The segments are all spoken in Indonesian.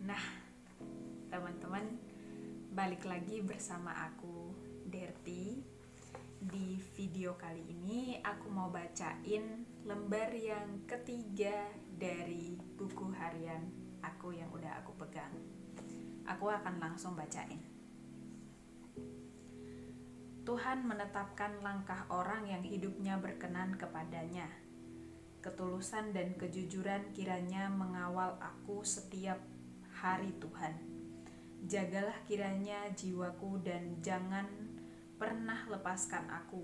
Nah, teman-teman, balik lagi bersama aku, Derti. Di video kali ini aku mau bacain lembar yang ketiga dari buku harian aku yang udah aku pegang. Aku akan langsung bacain. Tuhan menetapkan langkah orang yang hidupnya berkenan kepadanya. Ketulusan dan kejujuran kiranya mengawal aku setiap hari Tuhan. Jagalah kiranya jiwaku dan jangan pernah lepaskan aku.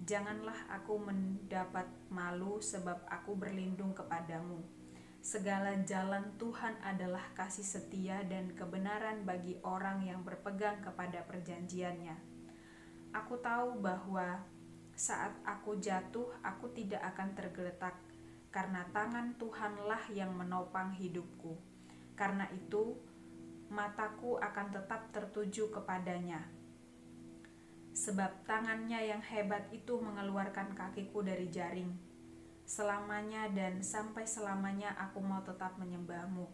Janganlah aku mendapat malu sebab aku berlindung kepadamu. Segala jalan Tuhan adalah kasih setia dan kebenaran bagi orang yang berpegang kepada perjanjiannya. Aku tahu bahwa saat aku jatuh, aku tidak akan tergeletak, karena tangan Tuhanlah yang menopang hidupku. Karena itu, mataku akan tetap tertuju kepadanya. Sebab tangannya yang hebat itu mengeluarkan kakiku dari jaring. Selamanya dan sampai selamanya aku mau tetap menyembahmu.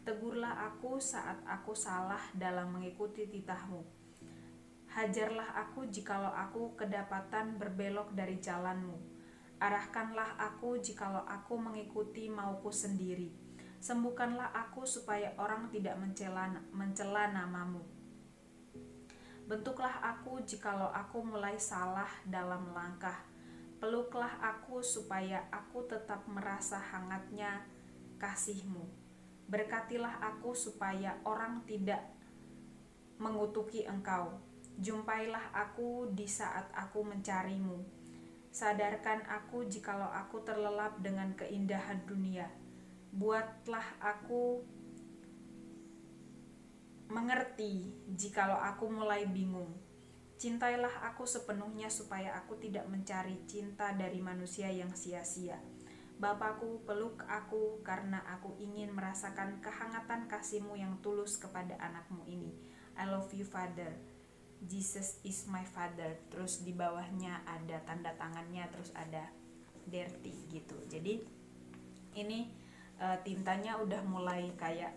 Tegurlah aku saat aku salah dalam mengikuti titahmu. Hajarlah aku jikalau aku kedapatan berbelok dari jalanmu. Arahkanlah aku jikalau aku mengikuti mauku sendiri. Sembuhkanlah aku supaya orang tidak mencela namamu. Bentuklah aku jikalau aku mulai salah dalam langkah. Peluklah aku supaya aku tetap merasa hangatnya kasihmu. Berkatilah aku supaya orang tidak mengutuki engkau. Jumpailah aku di saat aku mencarimu. Sadarkan aku jikalau aku terlelap dengan keindahan dunia. Buatlah aku mengerti jikalau aku mulai bingung. Cintailah aku sepenuhnya supaya aku tidak mencari cinta dari manusia yang sia-sia. Bapakku, peluk aku karena aku ingin merasakan kehangatan kasihmu yang tulus kepada anakmu ini. I love you, Father. Jesus is my father. Terus di bawahnya ada tanda tangannya, terus ada Derti gitu. Jadi ini tintanya udah mulai kayak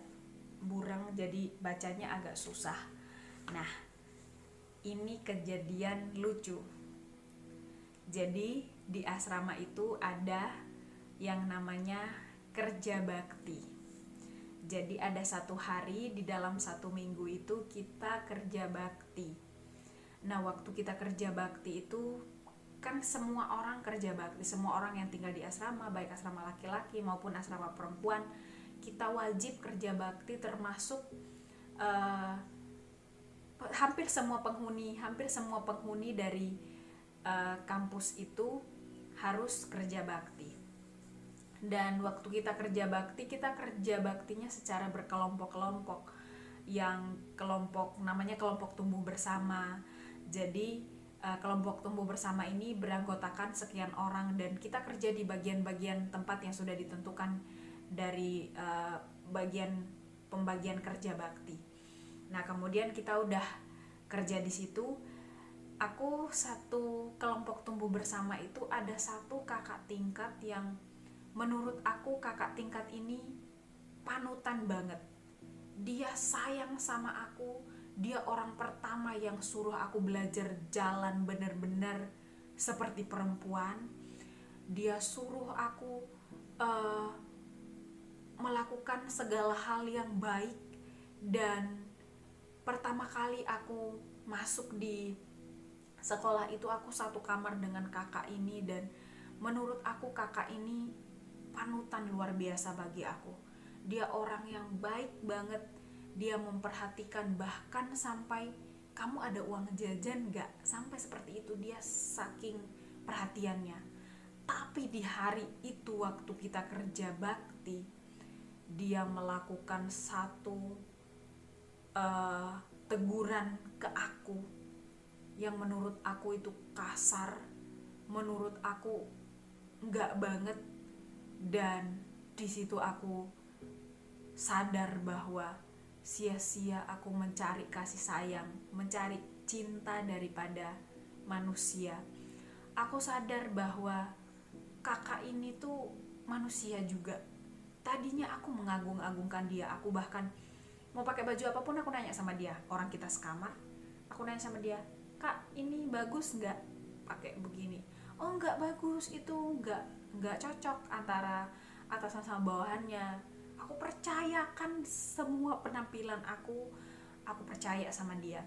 buram, jadi bacanya agak susah. Nah, ini kejadian lucu. Jadi di asrama itu ada yang namanya kerja bakti. Jadi ada satu hari di dalam satu minggu itu kita kerja bakti. Nah, waktu kita kerja bakti itu kan semua orang kerja bakti, semua orang yang tinggal di asrama, baik asrama laki-laki maupun asrama perempuan, kita wajib kerja bakti, termasuk hampir semua penghuni dari kampus itu harus kerja bakti. Dan waktu kita kerja baktinya secara berkelompok-kelompok. Yang namanya kelompok tumbuh bersama. Jadi kelompok tumbuh bersama ini beranggotakan sekian orang dan kita kerja di bagian-bagian tempat yang sudah ditentukan dari bagian pembagian kerja bakti. Nah, kemudian kita udah kerja di situ. Aku satu kelompok tumbuh bersama itu ada satu kakak tingkat yang menurut aku kakak tingkat ini panutan banget. Dia sayang sama aku. Dia orang pertama yang suruh aku belajar jalan benar-benar seperti perempuan. Dia suruh aku melakukan segala hal yang baik. Dan pertama kali aku masuk di sekolah itu, aku satu kamar dengan kakak ini. Dan menurut aku kakak ini panutan luar biasa bagi aku. Dia orang yang baik banget. Dia memperhatikan, bahkan sampai kamu ada uang jajan gak? Sampai seperti itu dia saking perhatiannya. Tapi di hari itu waktu kita kerja bakti, dia melakukan satu teguran ke aku yang menurut aku itu kasar, menurut aku gak banget. Dan di situ aku sadar bahwa sia-sia aku mencari kasih sayang, mencari cinta daripada manusia. Aku sadar bahwa kakak ini tuh manusia juga. Tadinya aku mengagung-agungkan dia, aku bahkan Mau pakai baju apapun aku nanya sama dia, orang kita sekamar, aku nanya sama dia, "Kak, ini bagus nggak pakai begini?" "Oh, nggak bagus, itu nggak cocok antara atasan sama bawahannya." Aku percayakan semua penampilan aku percaya sama dia.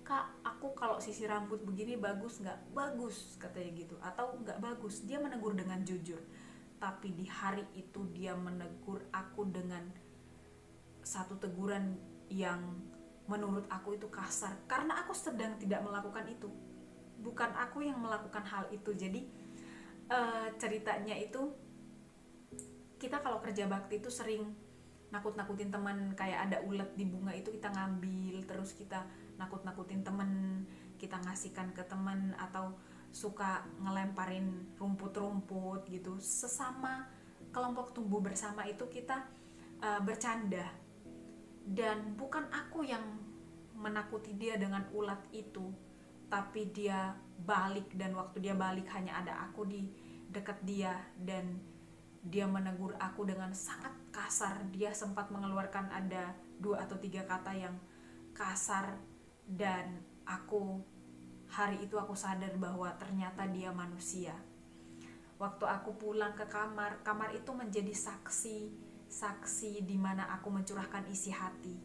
"Kak, aku kalau sisir rambut begini bagus nggak?" "Bagus," katanya gitu. Atau "nggak bagus." Dia menegur dengan jujur. Tapi di hari itu dia menegur aku dengan satu teguran yang menurut aku itu kasar, karena aku sedang tidak melakukan itu. Bukan aku yang melakukan hal itu. Jadi ceritanya itu, kita kalau kerja bakti itu sering nakut-nakutin teman, kayak ada ulet di bunga itu kita ngambil, terus kita nakut-nakutin teman, kita ngasihkan ke teman, atau suka ngelemparin rumput-rumput gitu. Sesama kelompok tumbuh bersama itu kita bercanda. Dan bukan aku yang menakuti dia dengan ulat itu, tapi dia balik, dan waktu dia balik hanya ada aku di dekat dia, dan dia menegur aku dengan sangat kasar. Dia sempat mengeluarkan ada 2 atau 3 kata yang kasar, dan hari itu aku sadar bahwa ternyata dia manusia. Waktu aku pulang ke kamar itu menjadi saksi di mana aku mencurahkan isi hati.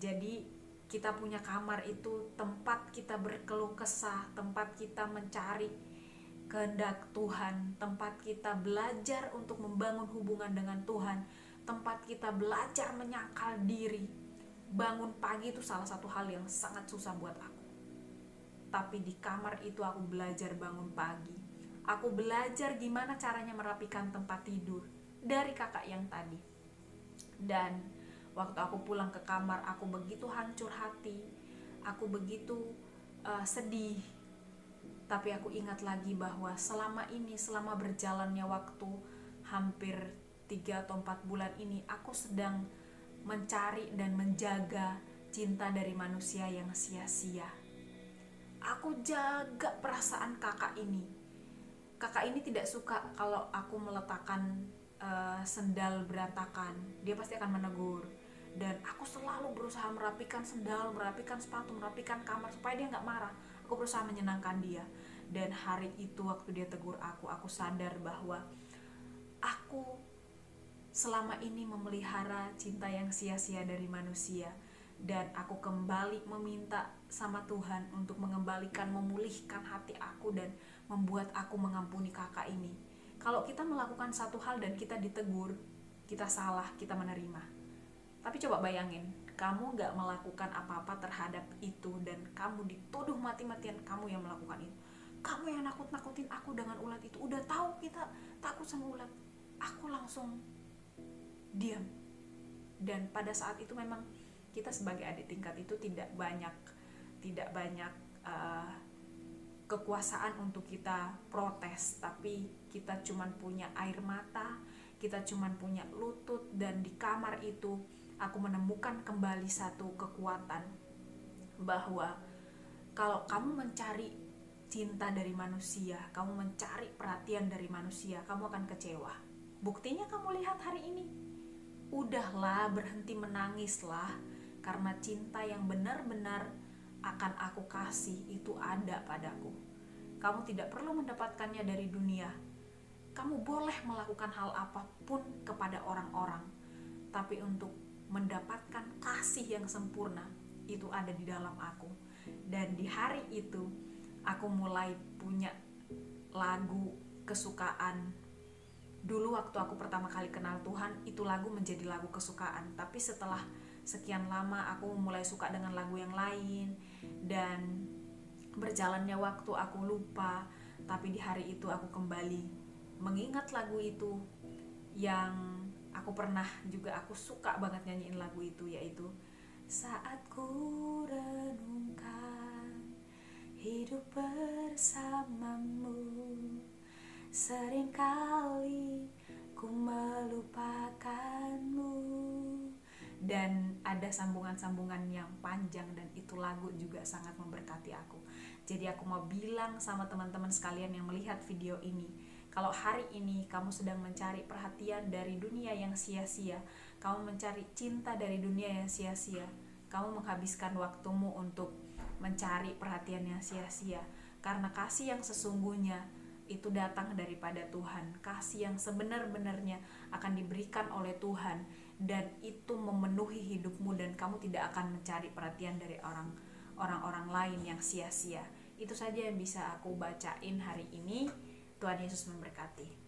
Jadi kita punya kamar itu tempat kita berkeluh kesah, tempat kita mencari kehendak Tuhan, tempat kita belajar untuk membangun hubungan dengan Tuhan, tempat kita belajar menyangkal diri. Bangun pagi itu salah satu hal yang sangat susah buat aku. Tapi di kamar itu aku belajar bangun pagi. Aku belajar gimana caranya merapikan tempat tidur dari kakak yang tadi. Dan waktu aku pulang ke kamar, aku begitu hancur hati, aku begitu sedih. Tapi aku ingat lagi bahwa selama berjalannya waktu hampir 3 atau 4 bulan ini, aku sedang mencari dan menjaga cinta dari manusia yang sia-sia. Aku jaga perasaan kakak ini. Kakak ini tidak suka kalau aku meletakkan sendal berantakan. Dia pasti akan menegur. Dan aku selalu berusaha merapikan sendal, merapikan sepatu, merapikan kamar supaya dia gak marah. Aku berusaha menyenangkan dia. Dan hari itu waktu dia tegur aku sadar bahwa aku selama ini memelihara cinta yang sia-sia dari manusia. Dan aku kembali meminta sama Tuhan untuk mengembalikan, memulihkan hati aku dan membuat aku mengampuni kakak ini. Kalau kita melakukan satu hal dan kita ditegur, kita salah, kita menerima. Tapi coba bayangin, kamu gak melakukan apa-apa terhadap itu dan kamu dituduh mati-matian kamu yang melakukan itu. Kamu yang nakut-nakutin aku dengan ulat itu. Udah tahu kita takut sama ulat, aku langsung diam. Dan pada saat itu memang kita sebagai adik tingkat itu tidak banyak kekuasaan untuk kita protes, tapi kita cuman punya air mata, kita cuman punya lutut. Dan di kamar itu aku menemukan kembali satu kekuatan, bahwa kalau kamu mencari cinta dari manusia, kamu mencari perhatian dari manusia, kamu akan kecewa. Buktinya kamu lihat hari ini. Udahlah, berhenti menangislah, karena cinta yang benar-benar akan aku kasih itu ada padaku. Kamu tidak perlu mendapatkannya dari dunia. Kamu boleh melakukan hal apapun kepada orang-orang, tapi untuk mendapatkan kasih yang sempurna itu ada di dalam aku. Dan di hari itu aku mulai punya lagu kesukaan. Dulu waktu aku pertama kali kenal Tuhan, itu lagu menjadi lagu kesukaan. Tapi setelah sekian lama aku mulai suka dengan lagu yang lain, dan berjalannya waktu aku lupa. Tapi di hari itu aku kembali mengingat lagu itu, yang aku suka banget nyanyiin lagu itu, yaitu saat ku renungkan hidup bersamamu, seringkali ku melupakanmu. Dan ada sambungan-sambungan yang panjang, dan itu lagu juga sangat memberkati aku. Jadi aku mau bilang sama teman-teman sekalian yang melihat video ini, Kalau hari ini kamu sedang mencari perhatian dari dunia yang sia-sia, kamu mencari cinta dari dunia yang sia-sia, kamu menghabiskan waktumu untuk mencari perhatian yang sia-sia, karena kasih yang sesungguhnya itu datang daripada Tuhan. Kasih yang sebenar-benarnya akan diberikan oleh Tuhan, dan itu memenuhi hidupmu, dan kamu tidak akan mencari perhatian dari orang-orang lain yang sia-sia. Itu saja yang bisa aku bacain hari ini. Tuhan Yesus memberkati.